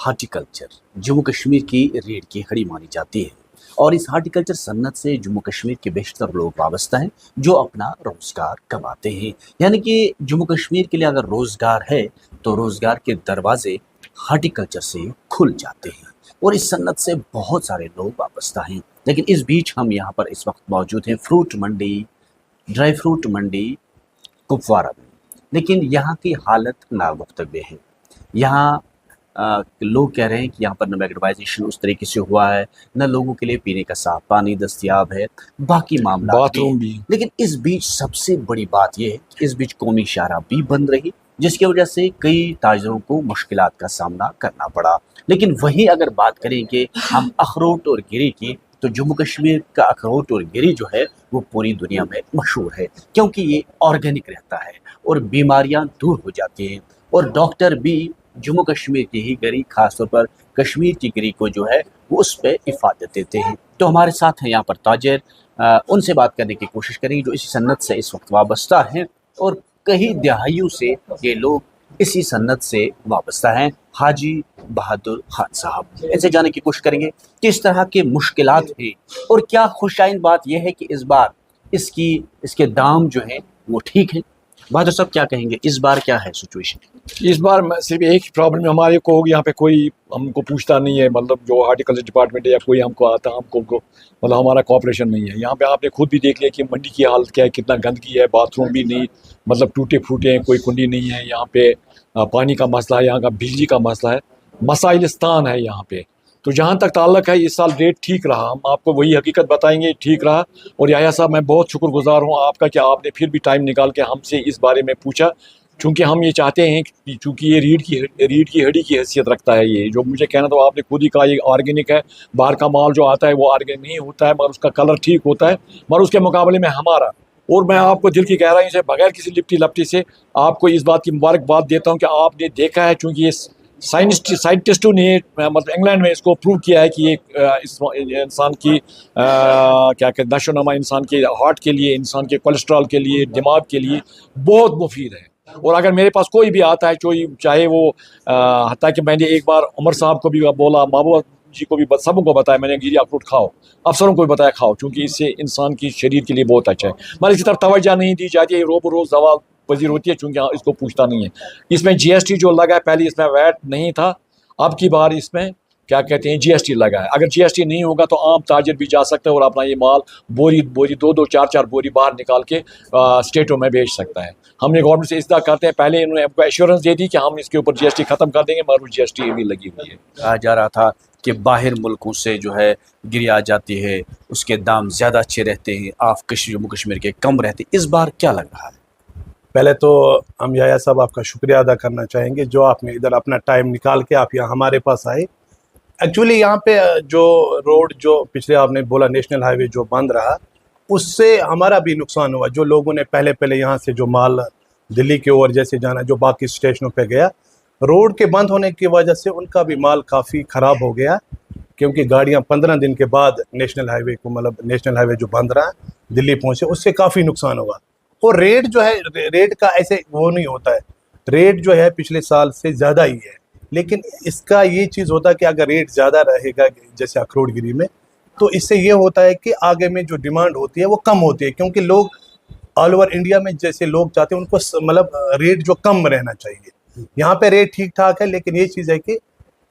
Horticulture Jammu Kashmir की रीढ़ की हड्डी मानी जाती है और इस हार्टिकल्चर सन्नत से जम्मू कश्मीर के बेशतर लोग वाबस्ता हैं जो अपना रोज़गार कमाते हैं। यानी कि जम्मू कश्मीर के लिए अगर रोज़गार है तो रोज़गार के दरवाजे हार्टिकल्चर से खुल जाते हैं और इस सन्नत से बहुत सारे लोग वाबस्ता हैं। लेकिन इस बीच हम यहाँ पर इस वक्त मौजूद हैं फ्रूट मंडी, ड्राई फ्रूट मंडी कुपवारा में। लेकिन यहाँ की हालत नामुख्तबिल है। यहाँ लोग कह रहे हैं कि यहाँ पर न मैग्नेटाइजेशन उस तरीके से हुआ है, न लोगों के लिए पीने का साफ पानी दस्तयाब है, बाकी मामला बाथरूम भी। लेकिन इस बीच सबसे बड़ी बात यह है कि इस बीच कौमी शाहराह भी बंद रही, जिसकी वजह से कई ताजरों को मुश्किलात का सामना करना पड़ा। लेकिन वहीं अगर बात करें कि हम अखरोट और गिरी की, तो जम्मू कश्मीर का अखरोट और गिरी जो है वो पूरी दुनिया में मशहूर है, क्योंकि ये ऑर्गेनिक रहता है और बीमारियां दूर हो जाती हैं। और डॉक्टर भी जम्मू कश्मीर की ही गिरी, खासतौर पर कश्मीर की गिरी को जो है वो उस पर इफादत देते हैं। तो हमारे साथ हैं यहाँ पर ताजिर, उनसे बात करने की कोशिश करेंगे जो इसी सन्नत से इस वक्त वाबस्ता हैं और कई दहाइयों से ये लोग इसी सन्नत से वाबस्ता हैं। हाजी बहादुर खान साहब, इनसे जानने की कोशिश करेंगे किस तरह के मुश्किलात हैं और क्या खुशाइन बात यह है कि इस बार इसके दाम जो हैं वो ठीक हैं। बहादुर साहब क्या कहेंगे, इस बार क्या है सिचुएशन? इस बार सिर्फ एक ही प्रॉब्लम हमारे को होगी, यहाँ पे कोई हमको पूछता नहीं है, मतलब जो हार्टिकल्चर डिपार्टमेंट है या कोई हमको आता है, हमको मतलब हमारा कॉपरेशन नहीं है। यहाँ पे आपने खुद भी देख लिया कि मंडी की हालत क्या है, कितना गंदगी है, बाथरूम भी नहीं, मतलब टूटे फूटे हैं, कोई कुंडी नहीं है। यहाँ पे पानी का मसला है, यहाँ का बिजली का मसला है, मसाइलिस्तान है यहाँ पे। तो जहाँ तक ताल्लुक है इस साल रेट ठीक रहा, हम आपको वही हकीकत बताएंगे, ठीक रहा। और याया साहब मैं बहुत शुक्रगुजार हूँ आपका कि आपने फिर भी टाइम निकाल के हमसे इस बारे में पूछा, चूँकि हम ये चाहते हैं कि चूँकि ये रीढ़ की हड्डी की हैसियत रखता है। ये जो मुझे कहना तो आपने खुद ही कहा ये ऑर्गेनिक है, बाहर का माल जो आता है वो ऑर्गेनिक नहीं होता है, मगर उसका कलर ठीक होता है, मगर उसके मुकाबले में हमारा। और मैं आपको दिल की गहराई से बगैर किसी लिपटी लपटी से आपको इस बात की मुबारकबाद देता हूँ कि आपने देखा है, चूँकि ये साइंटिस्टों ने मतलब इंग्लैंड में इसको प्रूव किया है कि ये इंसान की क्या कहते हैं, नशोनमा इंसान के हार्ट के लिए, इंसान के कोलेस्ट्रॉल के लिए, दिमाग के लिए बहुत मुफीद है। और अगर मेरे पास कोई भी आता है चाहे वो हत्ता कि मैंने एक बार उमर साहब को भी बोला, महबूबा जी को भी, सबको बताया मैंने, गिरी अखरोट खाओ, अफसरों को भी बताया खाओ, क्योंकि इससे इंसान की शरीर के लिए बहुत अच्छा है। मगर इसी तरफ तवज्जो नहीं दी जाती है, रोज़ सवाल पजीर होती है, चूँकि इसको पूछता नहीं है। इसमें जीएसटी जो लगा है, पहले इसमें वैट नहीं था, अब की बार इसमें क्या कहते हैं जीएसटी लगा है। अगर जीएसटी नहीं होगा तो आम ताजिर भी जा सकते हैं और अपना ये माल बोरी 2-4 बोरी बाहर निकाल के स्टेटों में बेच सकता है। हमने गवर्नमेंट से इस्दा करते हैं, पहले इन्होंने हमको एश्योरेंस दे दी कि हम इसके ऊपर जीएसटी ख़त्म कर देंगे, मगर जीएसटी भी लगी हुई है। कहा जा रहा था कि बाहर मुल्कों से जो है गिरी आ जाती है, उसके दाम ज़्यादा अच्छे रहते हैं, आप जम्मू कश्मीर के कम रहते। इस बार क्या लग रहा है? पहले तो हम याया साहब आपका शुक्रिया अदा करना चाहेंगे जो आपने इधर अपना टाइम निकाल के आप यहाँ हमारे पास आए। एक्चुअली यहाँ पे जो रोड जो पिछले आपने बोला नेशनल हाईवे जो बंद रहा, उससे हमारा भी नुकसान हुआ। जो लोगों ने पहले यहाँ से जो माल दिल्ली की ओर जैसे जाना, जो बाकी स्टेशनों पे गया, रोड के बंद होने की वजह से उनका भी माल काफ़ी ख़राब हो गया, क्योंकि गाड़ियाँ 15 दिन के बाद नेशनल हाईवे को, मतलब नेशनल हाईवे जो बंद रहा दिल्ली पहुँचे, उससे काफ़ी नुकसान हुआ। और रेट जो है, रेट का ऐसे वो नहीं होता है, रेट जो है पिछले साल से ज़्यादा ही है। लेकिन इसका ये चीज़ होता है कि अगर रेट ज़्यादा रहेगा जैसे अखरोट गिरी में, तो इससे ये होता है कि आगे में जो डिमांड होती है वो कम होती है, क्योंकि लोग ऑल ओवर इंडिया में जैसे लोग चाहते हैं उनको मतलब रेट जो कम रहना चाहिए। यहाँ पे रेट ठीक ठाक है, लेकिन ये चीज़ है कि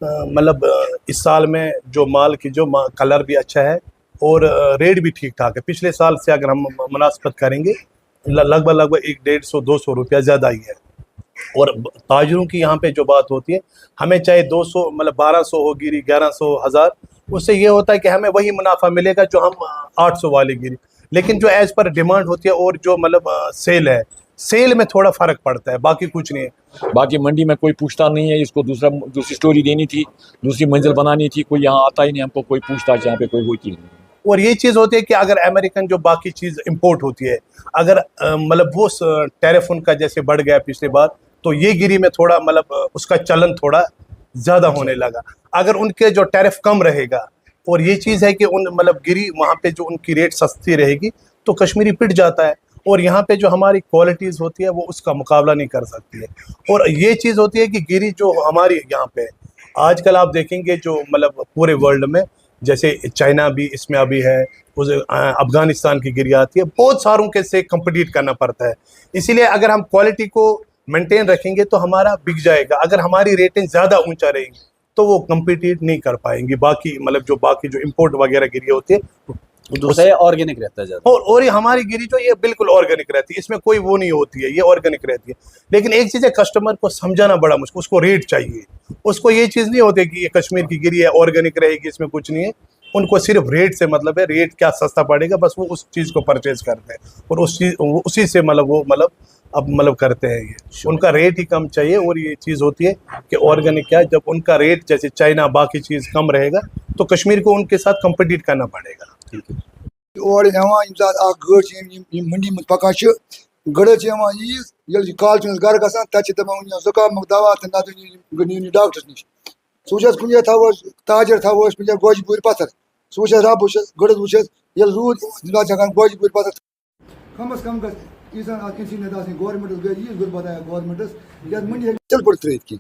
मतलब इस साल में जो माल की जो कलर भी अच्छा है और रेट भी ठीक ठाक है। पिछले साल से अगर हम मुनासबत करेंगे लगभग 150-200 रुपया ज़्यादा ही है। और ताजरों की यहाँ पे जो बात होती है, हमें चाहे 200 मतलब 1200 हो गिरी, 1100, 1000, उससे ये होता है कि हमें वही मुनाफा मिलेगा जो हम 800 वाली गिरी। लेकिन जो एज़ पर डिमांड होती है और जो मतलब सेल है, सेल में थोड़ा फ़र्क पड़ता है, बाकी कुछ नहीं है। बाकी मंडी में कोई पूछता नहीं है, इसको दूसरी स्टोरी देनी थी, दूसरी मंजिल बनानी थी, कोई यहाँ आता ही नहीं, हमको कोई पूछता यहाँ पे कोई होती नहीं। और ये चीज़ होती है कि अगर अमेरिकन जो बाकी चीज़ इंपोर्ट होती है, अगर मतलब वो टैरिफ उनका जैसे बढ़ गया पिछली बार, तो ये गिरी में थोड़ा मतलब उसका चलन थोड़ा ज़्यादा होने लगा। अगर उनके जो टैरिफ कम रहेगा, और ये चीज़ है कि उन मतलब गिरी वहाँ पे जो उनकी रेट सस्ती रहेगी तो कश्मीरी पिट जाता है, और यहाँ पे जो हमारी क्वालिटीज़ होती है वो उसका मुकाबला नहीं कर सकती है। और ये चीज़ होती है कि गिरी जो हमारी यहाँ पे आजकल आप देखेंगे जो मतलब पूरे वर्ल्ड में, जैसे चाइना भी इसमें अभी है, उस अफगानिस्तान की गिरी आती है, बहुत सारों के से compete करना पड़ता है। इसीलिए अगर हम क्वालिटी को मेंटेन रखेंगे तो हमारा बिक जाएगा। अगर हमारी रेटिंग ज़्यादा ऊंचा रहेगी तो वो compete नहीं कर पाएंगी बाकी मतलब बाकी जो इम्पोर्ट वगैरह गिरी होती है। दूसरा ऑर्गेनिक रहता है ज़्यादा। और ये हमारी गिरी जो ये बिल्कुल ऑर्गेनिक रहती है, इसमें कोई वो नहीं होती है, ये ऑर्गेनिक रहती है। लेकिन एक चीज़ है, कस्टमर को समझाना बड़ा मुश्किल, उसको रेट चाहिए। उसको ये चीज़ नहीं होती कि ये कश्मीर की गिरी है, ऑर्गेनिक रहेगी, इसमें कुछ नहीं है। उनको सिर्फ रेट से मतलब है, रेट क्या सस्ता पड़ेगा, बस वो उस चीज़ को परचेज करते हैं और उसी से मतलब वो अब करते हैं ये। उनका रेट ही कम चाहिए। और ये चीज़ होती है कि ऑर्गेनिक क्या है, जब उनका रेट जैसे चाइना बाकी चीज़ कम रहेगा तो कश्मीर को उनके साथ कम्पिटिट करना पड़ेगा। और मंडी में पकान गड़ ईज ये काल गर ग तमाम जुकाम दवा तो डॉक्टर नश सह कुछ थो ताजर थो गोज बुर पत्थर सह रब वो गड़ वो ये रूद गोज बुर पत्थर कम अज कम गवर्नमेंट गई गुरबत गवर्नमेंट मंडी तिल पट त्रित कह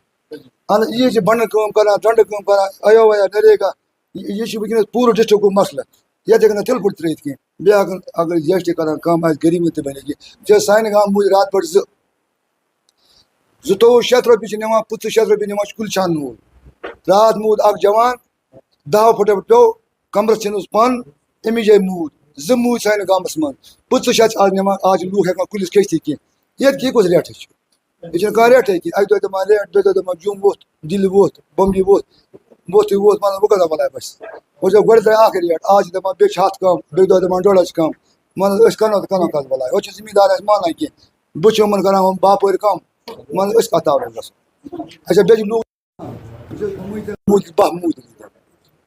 यह बन कर डंड कर अयो वया नरेगा यह वनस पूरे डिस्ट्रिक्ट मसल ये तिल पट त्रित कह बे अगर जस्ट कर कम गरीबी तो बने कह सान गाँव मूज रात पे 200 रुपये निवान 500 रुपये निवान कुल छान मूद रात मूद जवान 10 फुट पे कमरस छिन पन अमी जाए मूद 2 मूद सान गाँवस मन 500 आज निवान आज लूक हेकान कुलिस खित कह ये कुछ रेट यह कह रेट अक दपान रेट दपान जुम वोत दिल वोत बम्बी वोत वोत मान वो कदा बनाए बस वो जब गड़ रेट आज दपान बे हथ कम बे दपान 1.5 कम मान कनो तो कनो कस बलाय वो जिम्मेदार माना कह बन कर बापर कम मान कत अच्छा बे मूद बह मूद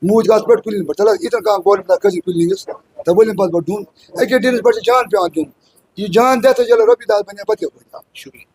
मूद ग पे कुलिन पे चल इत गवर्नमेंट कज कुलिस तो वलिन पे ढूंढ अके दिन पे जान पे दुन यह जान दे तो रोपी दाल बने पे शुक्रिया।